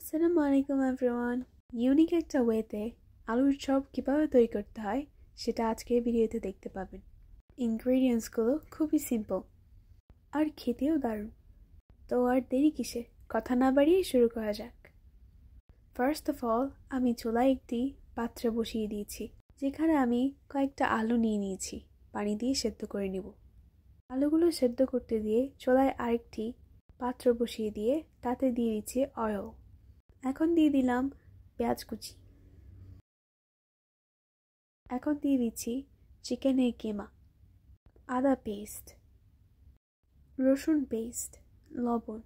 আসসালামু আলাইকুম everyone. Unique একটা ওয়েতে আলুর চপ কীভাবে তৈরি করতে হয় সেটা আজকের ভিডিওতে দেখতে পাবেন। ইনগ্রেডিয়েন্টসগুলো খুবই সিম্পল আর খেতেও দারুণ। তো আর দেরি কিসে, কথা না বাড়িয়ে শুরু করা যাক। ফার্স্ট অফ অল আমি চুলায় একটি পাত্র বসিয়ে দিয়েছি, যেখানে আমি কয়েকটা আলু নিয়ে নিয়েছি। পানি দিয়ে সেদ্ধ করে নেব। আলুগুলো সেদ্ধ করতে দিয়ে চুলায় আরেকটি পাত্র বসিয়ে দিয়ে তাতে দিয়ে দিচ্ছি অয়েল। এখন দিয়ে দিলাম পেঁয়াজ কুচি। এখন দিয়ে দিচ্ছি চিকেনের কিমা, আদা পেস্ট, রসুন পেস্ট, লবণ,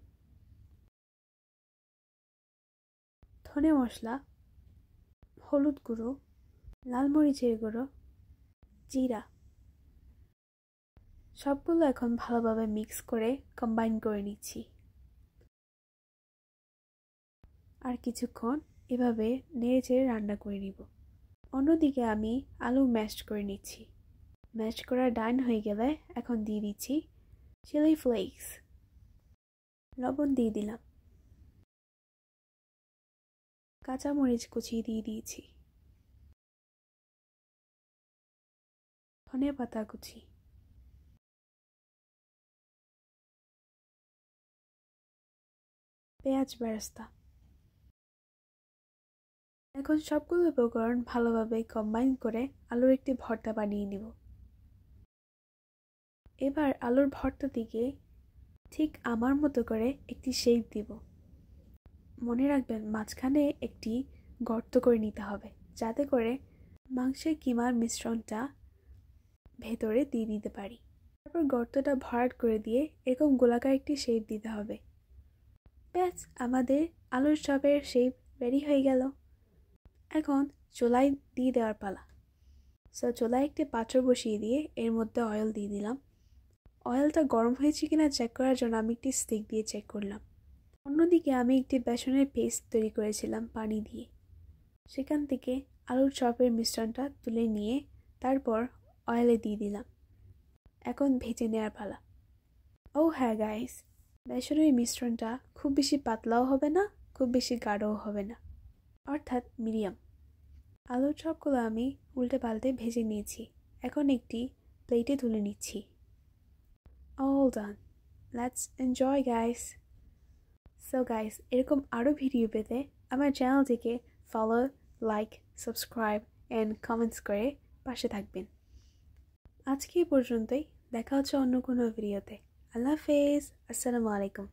ধনে মশলা, হলুদ গুঁড়ো, লাল মরিচের গুঁড়ো, জিরা। সবগুলো এখন ভালোভাবে মিক্স করে কম্বাইন করে নিচ্ছি। আর কিছুক্ষণ এভাবে নেড়েচেড়ে রান্না করে নিব। অন্যদিকে আমি আলু ম্যাশ করে নিচ্ছি। ম্যাশ করা ডান হয়ে গেলে এখন দিয়ে দিচ্ছি চিলি ফ্লেক্স, লবণ দিয়ে দিলাম, কাঁচামরিচ কুচিয়ে দিয়ে দিয়েছি, ধনে পাতা কুচি, পেঁয়াজ বেরেস্তা। এখন সবগুলো উপকরণ ভালোভাবে কম্বাইন করে আলুর একটি ভর্তা বানিয়ে নিব। এবার আলুর ভর্তা থেকে ঠিক আমার মতো করে একটি শেপ দিব। মনে রাখবেন মাঝখানে একটি গর্ত করে নিতে হবে, যাতে করে মাংসের কিমার মিশ্রণটা ভেতরে দিয়ে দিতে পারি। তারপর গর্তটা ভরাট করে দিয়ে এরকম গোলাকার একটি শেপ দিতে হবে। ব্যাস, আমাদের আলুর চপের শেপ রেডি হয়ে গেল। এখন চুলায় দিয়ে দেওয়ার পালা। চুলায় একটি পাত্র বসিয়ে দিয়ে এর মধ্যে অয়েল দিয়ে দিলাম। অয়েলটা গরম হয়েছে কিনা চেক করার জন্য আমি একটি স্টিক দিয়ে চেক করলাম। অন্যদিকে আমি একটি বেসনের পেস্ট তৈরি করেছিলাম পানি দিয়ে। সেখান থেকে আলুর চপের মিশ্রণটা তুলে নিয়ে তারপর অয়েলে দিয়ে দিলাম। এখন ভেজে নেওয়ার পালা। ও হ্যাঁ গাইস, বেসনের মিশ্রণটা খুব বেশি পাতলাও হবে না, খুব বেশি গাঢ়ও হবে না, অর্থাৎ মিডিয়াম। আলুর চপগুলো আমি উল্টে পাল্টে ভেজে নিয়েছি। এখন একটি প্লেটে তুলে নিচ্ছি। All done, let's enjoy guys. So guys, এরকম আরও ভিডিও পেতে আমার চ্যানেলটিকে follow, like, subscribe and comments করে পাশে থাকবেন। আজকে এই পর্যন্তই, দেখা হচ্ছে অন্য কোনো ভিডিওতে। আল্লাহ হাফেজ, আসসালামু আলাইকুম।